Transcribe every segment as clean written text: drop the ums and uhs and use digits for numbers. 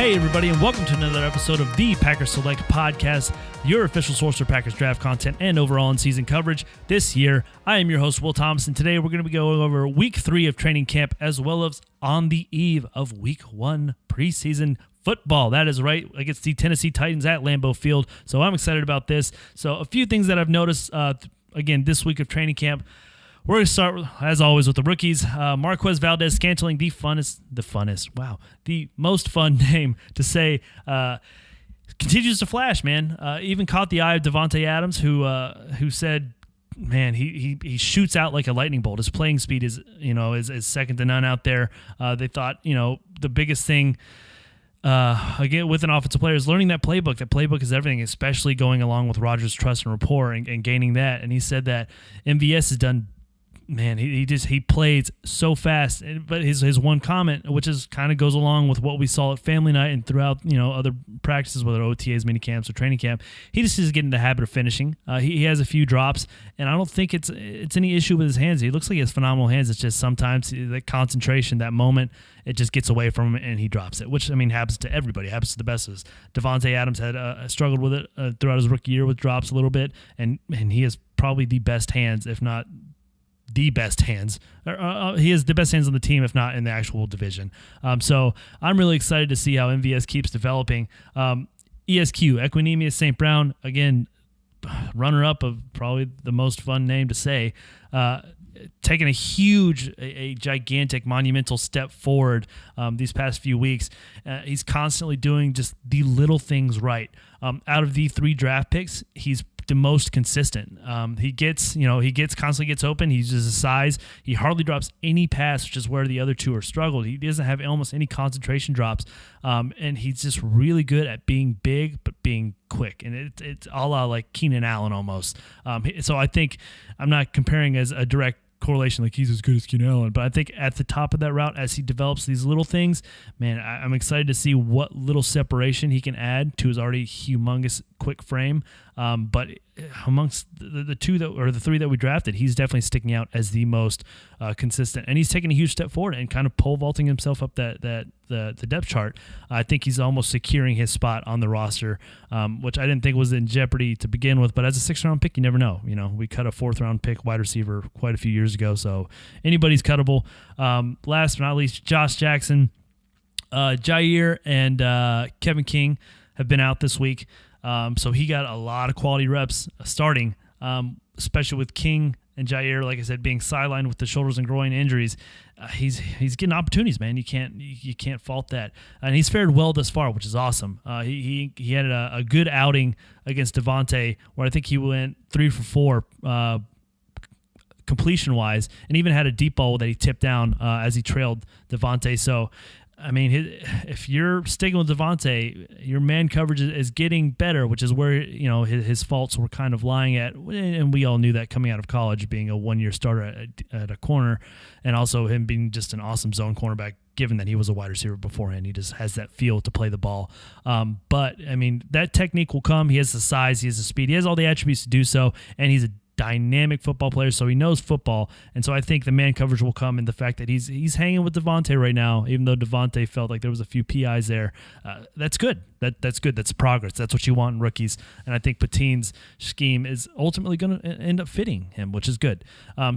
Hey, everybody, and welcome to another episode of the Packers Select Podcast, your official source for Packers draft content and overall in-season coverage. This year, I am your host, Will Thomas, and today we're going to be going over Week 3 of training camp as well as on the eve of Week 1 preseason football. That is right, against the Tennessee Titans at Lambeau Field, so I'm excited about this. So a few things that I've noticed, again, this week of training camp. We're going to start, as always, with the rookies. Marquez Valdes-Scantling, the most fun name to say, continues to flash, man. Even caught the eye of Davante Adams, who said, man, he shoots out like a lightning bolt. His playing speed is second to none out there. They thought, the biggest thing, again, with an offensive player is learning that playbook. That playbook is everything, especially going along with Rodgers' trust and rapport and gaining that. And he said that MVS has done. Man, he plays so fast. But his one comment, which is kind of goes along with what we saw at family night and throughout other practices, whether OTAs, mini camps, or training camp, he just is getting the habit of finishing. He has a few drops, and I don't think it's any issue with his hands. He looks like he has phenomenal hands. It's just sometimes the concentration, that moment, it just gets away from him and he drops it, which happens to everybody. Happens to the best of us. Davante Adams had struggled with it throughout his rookie year with drops a little bit, and he has probably the best hands, if not the best hands. He has the best hands on the team, if not in the actual division. So I'm really excited to see how MVS keeps developing. ESQ, Equinemius St. Brown, again, runner-up of probably the most fun name to say, taking a gigantic, monumental step forward these past few weeks. He's constantly doing just the little things right. Out of the 3 draft picks, he's the most consistent. He constantly gets open. He uses his size. He hardly drops any pass, which is where the other 2 are struggled. He doesn't have almost any concentration drops, and he's just really good at being big but being quick. And it's a la like Keenan Allen almost. So I think I'm not comparing as a direct correlation like he's as good as Keenan Allen, but I think at the top of that route, as he develops these little things, man, I'm excited to see what little separation he can add to his already humongous quick frame. But amongst the 3 that we drafted, he's definitely sticking out as the most consistent, and he's taking a huge step forward and kind of pole vaulting himself up the depth chart. I think he's almost securing his spot on the roster, which I didn't think was in jeopardy to begin with. But as a 6th round pick, you never know. We cut a 4th round pick wide receiver quite a few years ago, so anybody's cuttable. Last but not least, Josh Jackson, Jair, and Kevin King have been out this week. So he got a lot of quality reps starting, especially with King and Jair, like I said, being sidelined with the shoulders and groin injuries. He's getting opportunities, man. You can't fault that. And he's fared well thus far, which is awesome. He had a good outing against Davante, where I think he went 3 for 4 completion-wise, and even had a deep ball that he tipped down as he trailed Davante. So, if you're sticking with Davante, your man coverage is getting better, which is where his faults were kind of lying at, and we all knew that coming out of college, being a 1-year starter at a corner, and also him being just an awesome zone cornerback, given that he was a wide receiver beforehand. He just has that feel to play the ball. But that technique will come. He has the size, he has the speed, he has all the attributes to do so, and he's a dynamic football player, so he knows football. And so I think the man coverage will come in the fact that he's hanging with Davante right now, even though Davante felt like there was a few PIs there. That's good. That's good. That's progress. That's what you want in rookies. And I think Patine's scheme is ultimately going to end up fitting him, which is good.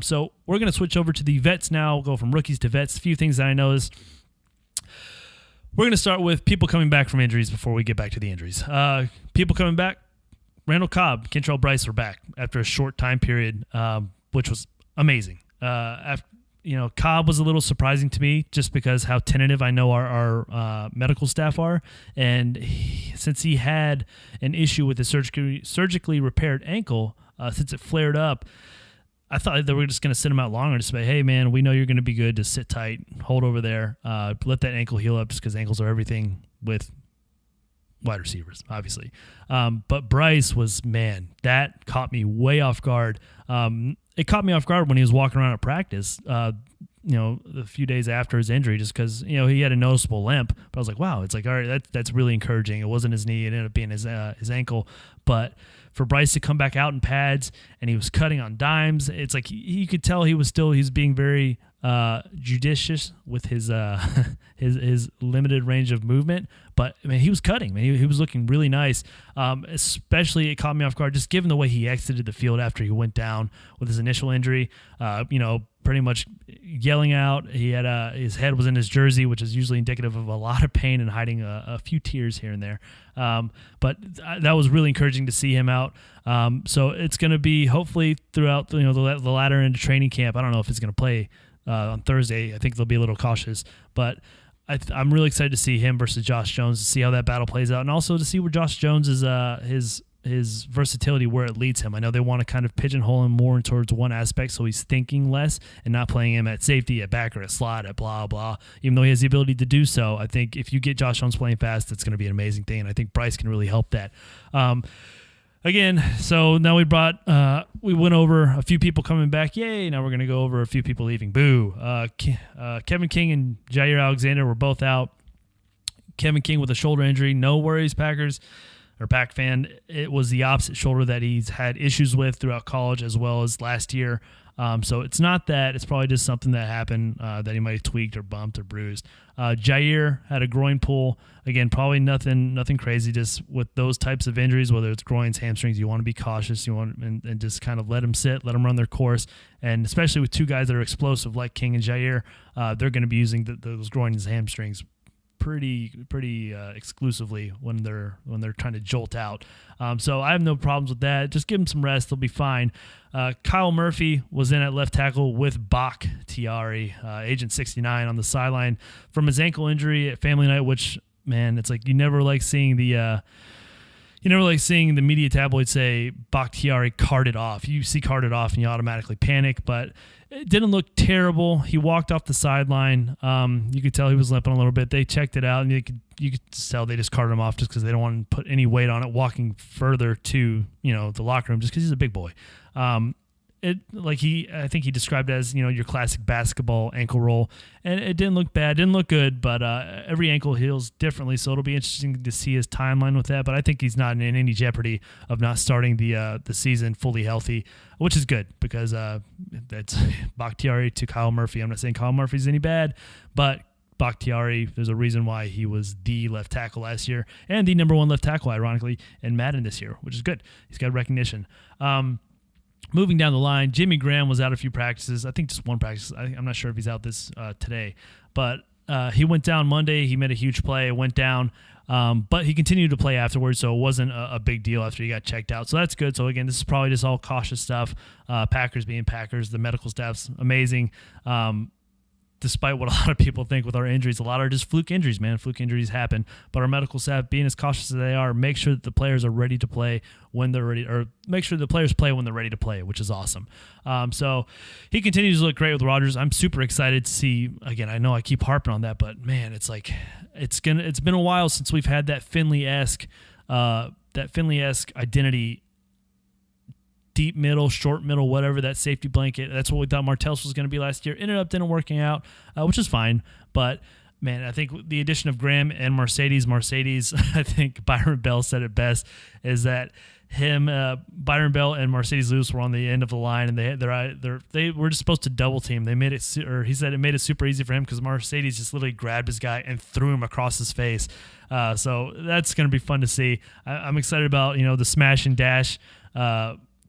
So we're going to switch over to the vets now, go from rookies to vets. A few things that I noticed. We're going to start with people coming back from injuries before we get back to the injuries. People coming back. Randall Cobb, Kentrell Brice were back after a short time period, which was amazing. Cobb was a little surprising to me just because how tentative I know our medical staff are. And since he had an issue with his surgically repaired ankle, since it flared up, I thought they were just going to sit him out longer to say, hey, man, we know you're going to be good. Just sit tight, hold over there, let that ankle heal up just because ankles are everything with wide receivers, obviously. But Brice was, man, that caught me way off guard. It caught me off guard when he was walking around at practice, a few days after his injury, just because, he had a noticeable limp. But I was like, wow, it's like, all right, that's really encouraging. It wasn't his knee. It ended up being his ankle. But for Bryce to come back out in pads, and he was cutting on dimes. It's like you could tell he's being very judicious with his his limited range of movement. But I mean, he was cutting. Man, he was looking really nice. Especially, it caught me off guard just given the way he exited the field after he went down with his initial injury. Pretty much yelling out. He had his head was in his jersey, which is usually indicative of a lot of pain and hiding a few tears here and there. But that was really encouraging to see him out. So it's going to be hopefully throughout the latter end of training camp. I don't know if it's going to play on Thursday. I think they'll be a little cautious, but I'm really excited to see him versus Josh Jones, to see how that battle plays out, and also to see where Josh Jones is his versatility, where it leads him. I know they want to kind of pigeonhole him more towards one aspect, so he's thinking less and not playing him at safety, at back, or at slot, at blah, blah. Even though he has the ability to do so, I think if you get Josh Jones playing fast, that's going to be an amazing thing, and I think Bryce can really help that. Again, so now we went over a few people coming back. Yay. Now we're going to go over a few people leaving. Boo. Kevin King and Jair Alexander were both out. Kevin King with a shoulder injury. No worries, Packers or Pack fan. It was the opposite shoulder that he's had issues with throughout college as well as last year. So it's not that. It's probably just something that happened that he might have tweaked or bumped or bruised. Jair had a groin pull. Again, probably nothing crazy. Just with those types of injuries, whether it's groins, hamstrings, you want to be cautious. You want and just kind of let them sit, let them run their course. And especially with two guys that are explosive like King and Jair, they're going to be using those groins and hamstrings pretty exclusively when they're trying to jolt out. So I have no problems with that. Just give them some rest; they'll be fine. Kyle Murphy was in at left tackle with Bakhtiari, Agent 69, on the sideline from his ankle injury at family night. Which, man, it's like you never like seeing the media tabloids say Bakhtiari carted off. You see carted off and you automatically panic, but it didn't look terrible. He walked off the sideline. You could tell he was limping a little bit. They checked it out, and you could tell they just carted him off just because they don't want to put any weight on it walking further to the locker room, just because he's a big boy. I think he described it as your classic basketball ankle roll, and it didn't look bad, didn't look good, but every ankle heals differently, so it'll be interesting to see his timeline with that. But I think he's not in any jeopardy of not starting the season fully healthy, which is good because that's Bakhtiari to Kyle Murphy. I'm not saying Kyle Murphy's any bad, but Bakhtiari, there's a reason why he was the left tackle last year and the number one left tackle, ironically, in Madden this year, which is good. He's got recognition. Moving down the line, Jimmy Graham was out a few practices. I think just one practice. I'm not sure if he's out this today. But he went down Monday. He made a huge play, went down. But he continued to play afterwards, so it wasn't a big deal after he got checked out. So that's good. So, again, this is probably just all cautious stuff. Packers being Packers. The medical staff's amazing. Despite what a lot of people think with our injuries, a lot are just fluke injuries, man. Fluke injuries happen. But our medical staff, being as cautious as they are, make sure that the players are ready to play when they're ready, or make sure the players play when they're ready to play, which is awesome. So he continues to look great with Rodgers. I'm super excited to see. Again, I know I keep harping on that, but man, it's like it's been a while since we've had that Finley-esque identity. Deep middle, short middle, whatever, that safety blanket. That's what we thought Martellus was going to be last year. Ended up didn't working out, which is fine. But, man, I think the addition of Graham and Mercedes, I think Byron Bell said it best, is that Byron Bell and Mercedes Lewis were on the end of the line, and they were just supposed to double team. They made it, or he said it made it super easy for him because Mercedes just literally grabbed his guy and threw him across his face. So that's going to be fun to see. I'm excited about the smash and dash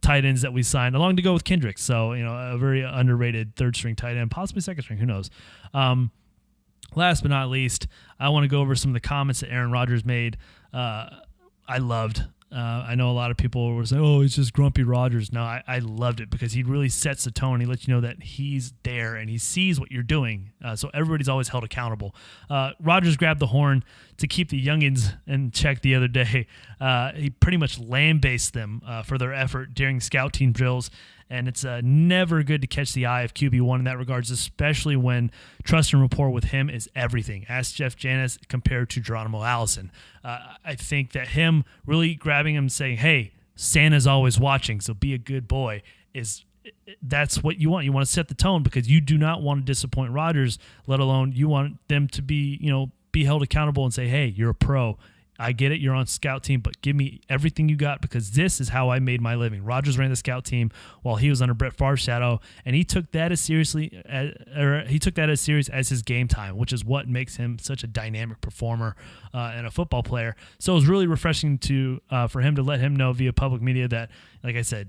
tight ends that we signed along to go with Kendricks. So, a very underrated third string tight end, possibly second string, who knows? Last but not least, I want to go over some of the comments that Aaron Rodgers made. I loved. I know a lot of people were saying, oh, it's just grumpy Rodgers. No, I loved it because he really sets the tone. He lets you know that he's there and he sees what you're doing. So everybody's always held accountable. Rodgers grabbed the horn to keep the youngins in check the other day. He pretty much lambasted them for their effort during scout team drills. And it's never good to catch the eye of QB1 in that regards, especially when trust and rapport with him is everything. Ask Jeff Janis compared to Geronimo Allison. I think that him really grabbing him and saying, hey, Santa's always watching, so be a good boy, that's what you want. You want to set the tone because you do not want to disappoint Rodgers, let alone you want them to be, be held accountable and say, hey, you're a pro. I get it, you're on scout team, but give me everything you got because this is how I made my living. Rodgers ran the scout team while he was under Brett Favre's shadow, and he took that as serious as his game time, which is what makes him such a dynamic performer and a football player. So it was really refreshing for him to let him know via public media that, like I said,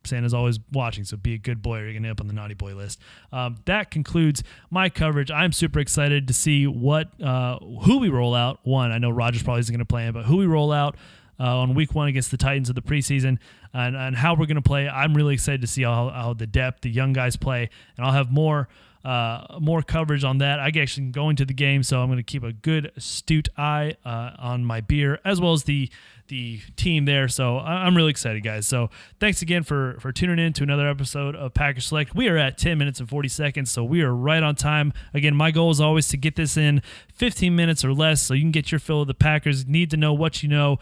Santa's always watching, so be a good boy or you're going to end up on the naughty boy list. That concludes my coverage. I'm super excited to see who we roll out. One, I know Rodgers probably isn't going to play him, but who we roll out on week 1 against the Titans of the preseason and how we're going to play. I'm really excited to see how the depth, the young guys play, and I'll have more coverage on that. I actually go into the game, so I'm going to keep a good, astute eye on my beer as well as the team there. So I'm really excited, guys. So thanks again for tuning in to another episode of Packers Select. We are at 10 minutes and 40 seconds, so we are right on time. Again, my goal is always to get this in 15 minutes or less so you can get your fill of the Packers. Need to know what you know.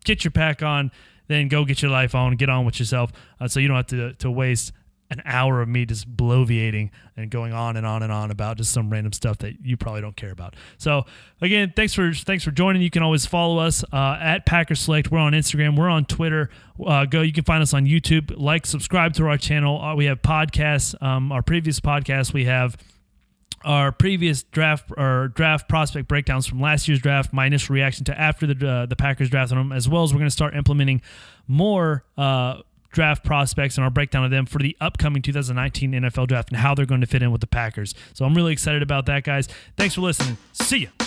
Get your pack on, then go get your life on, get on with yourself so you don't have to waste an hour of me just bloviating and going on and on and on about just some random stuff that you probably don't care about. So again, thanks for joining. You can always follow us at Packers Select. We're on Instagram. We're on Twitter. You can find us on YouTube. Subscribe to our channel. We have podcasts. Our previous podcast, we have our previous draft prospect breakdowns from last year's draft, my initial reaction to after the Packers drafted them, as well as we're going to start implementing more draft prospects and our breakdown of them for the upcoming 2019 NFL draft and how they're going to fit in with the Packers. So I'm really excited about that, guys. Thanks for listening. See ya.